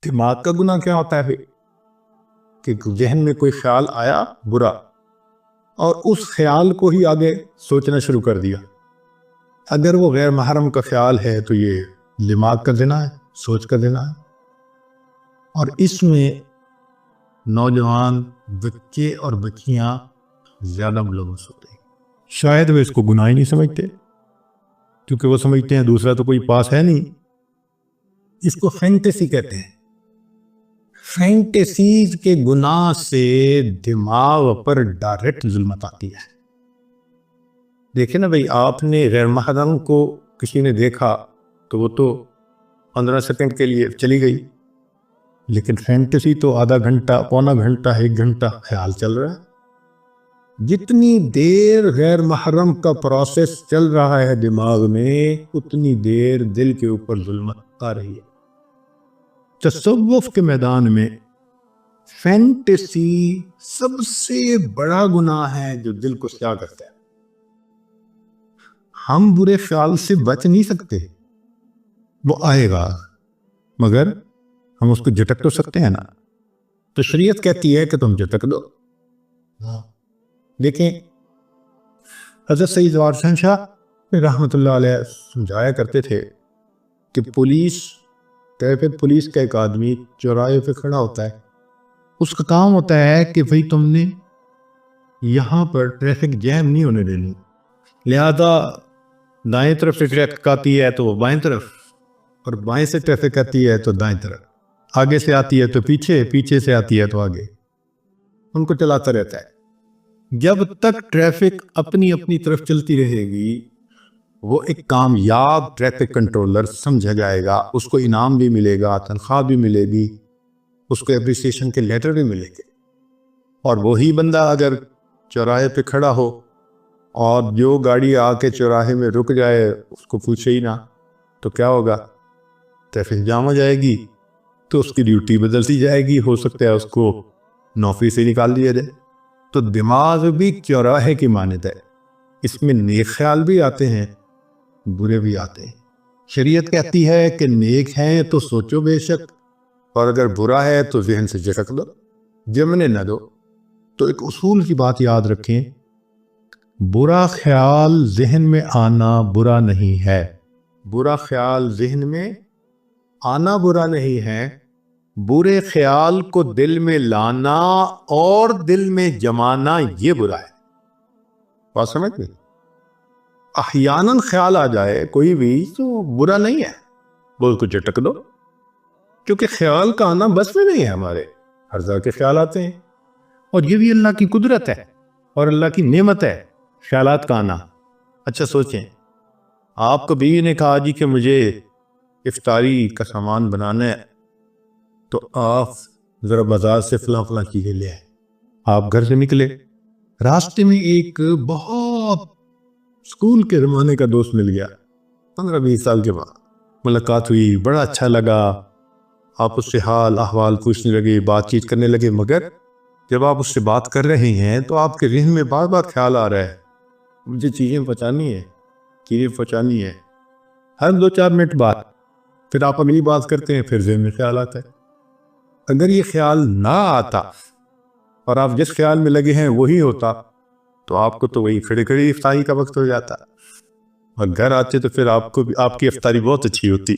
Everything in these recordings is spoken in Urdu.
دماغ کا گناہ کیا ہوتا ہے کہ ذہن میں کوئی خیال آیا برا اور اس خیال کو ہی آگے سوچنا شروع کر دیا. اگر وہ غیر محرم کا خیال ہے تو یہ دماغ کا زنا ہے، سوچ کا زنا ہے. اور اس میں نوجوان بچے اور بچیاں زیادہ ملوث ہوتے ہیں. شاید وہ اس کو گناہ ہی نہیں سمجھتے کیونکہ وہ سمجھتے ہیں دوسرا تو کوئی پاس ہے نہیں. اس کو فینٹیسی کہتے ہیں. فینٹیسیز کے گناہ سے دماغ پر ڈائریکٹ ظلمت آتی ہے. دیکھیں نا بھئی، آپ نے غیر محرم کو کسی نے دیکھا تو وہ تو 15 سیکنڈ کے لیے چلی گئی، لیکن فینٹیسی تو آدھا گھنٹہ، پونا گھنٹہ، 1 گھنٹہ خیال چل رہا ہے. جتنی دیر غیر محرم کا پروسیس چل رہا ہے دماغ میں، اتنی دیر دل کے اوپر ظلمت آ رہی ہے. تصوف کے میدان میں فینٹیسی سب سے بڑا گناہ ہے جو دل کو سیاہ کرتا ہے. ہم برے خیال سے بچ نہیں سکتے، وہ آئے گا مگر ہم اس کو جھٹک تو سکتے ہیں نا. تو شریعت کہتی ہے کہ تم جھٹک دو. دیکھیں، حضرت سید جواد حسین شاہ رحمۃ اللہ علیہ سمجھایا کرتے تھے کہ ٹریفک پولیس کا ایک آدمی چوراہے پہ کھڑا ہوتا ہے، اس کا کام ہوتا ہے کہ بھئی تم نے یہاں پر ٹریفک جیم نہیں ہونے دینی، لہذا دائیں طرف سے ٹریفک آتی ہے تو وہ بائیں طرف، اور بائیں سے ٹریفک آتی ہے تو دائیں طرف، آگے سے آتی ہے تو پیچھے، پیچھے سے آتی ہے تو آگے، ان کو چلاتا رہتا ہے. جب تک ٹریفک اپنی اپنی طرف چلتی رہے گی وہ ایک کامیاب ٹریفک کنٹرولر سمجھا جائے گا. اس کو انعام بھی ملے گا، تنخواہ بھی ملے گی، اس کو اپریسیشن کے لیٹر بھی ملے گے. اور وہی بندہ اگر چوراہے پہ کھڑا ہو اور جو گاڑی آ کے چوراہے میں رک جائے اس کو پوچھے ہی نہ تو کیا ہوگا؟ ٹریفک جام ہو جائے گی، تو اس کی ڈیوٹی بدلتی جائے گی، ہو سکتا ہے اس کو نوکری سے نکال دیا جائے. تو دماغ بھی چوراہے کی مانند ہے، اس میں نیک خیال بھی آتے ہیں، برے بھی آتے ہیں. شریعت کہتی ہے کہ نیک ہیں تو سوچو بے شک، اور اگر برا ہے تو ذہن سے جھٹک دو، جمنے نہ دو. تو ایک اصول کی بات یاد رکھیں، برا خیال ذہن میں آنا برا نہیں ہے. برا خیال ذہن میں آنا برا نہیں ہے، برے خیال کو دل میں لانا اور دل میں جمانا یہ برا ہے. بات سمجھ گئے؟ احیاناً خیال آ جائے کوئی بھی تو برا نہیں ہے، وہ اس کو جھٹک دو، کیونکہ خیال کا آنا بس میں نہیں ہے. ہمارے ہر طرح کے خیال آتے ہیں، اور یہ بھی اللہ کی قدرت ہے اور اللہ کی نعمت ہے خیالات کا آنا. اچھا سوچیں، آپ کو بیوی نے کہا جی کہ مجھے افطاری کا سامان بنانا ہے، تو آپ ذرا بازار سے فلاں فلاں چیزیں لے آئے. آپ گھر سے نکلے، راستے میں ایک بہت اسکول کے زمانے کا دوست مل گیا، 15-20 سال کے بعد ملاقات ہوئی، بڑا اچھا لگا، آپ اس سے حال احوال پوچھنے لگے، بات چیت کرنے لگے. مگر جب آپ اس سے بات کر رہے ہیں تو آپ کے ذہن میں بار بار خیال آ رہا ہے مجھے چیزیں پہنچانی ہے، چیزیں پہنچانی ہے. ہر 2-4 منٹ بعد پھر آپ اگلی بات کرتے ہیں، پھر ذہن میں خیال آتا ہے. اگر یہ خیال نہ آتا اور آپ جس خیال میں لگے ہیں وہی ہوتا تو آپ کو تو وہی کھڑے کھڑے افطاری کا وقت ہو جاتا، اور گھر آتے تو پھر آپ کو بھی آپ کی افطاری بہت اچھی ہوتی.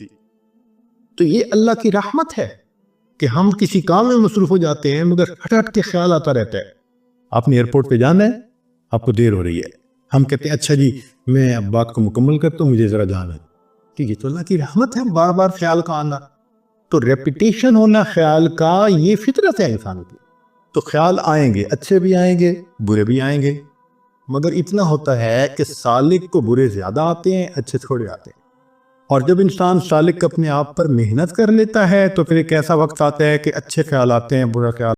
تو یہ اللہ کی رحمت ہے کہ ہم کسی کام میں مصروف ہو جاتے ہیں مگر ہٹ ہٹ کے خیال آتا رہتا ہے. آپ نے ایئرپورٹ پہ جانا ہے، آپ کو دیر ہو رہی ہے، ہم کہتے ہیں اچھا جی میں اب بات کو مکمل کرتا ہوں، مجھے ذرا جانا ہے. ٹھیک ہے، تو اللہ کی رحمت ہے بار بار خیال کا آنا. تو ریپیٹیشن ہونا خیال کا یہ فطرت ہے انسان کی. تو خیال آئیں گے، اچھے بھی آئیں گے، برے بھی آئیں گے، مگر اتنا ہوتا ہے کہ سالک کو برے زیادہ آتے ہیں، اچھے تھوڑے آتے ہیں. اور جب انسان سالک اپنے آپ پر محنت کر لیتا ہے تو پھر ایک ایسا وقت آتا ہے کہ اچھے خیال آتے ہیں، برا خیال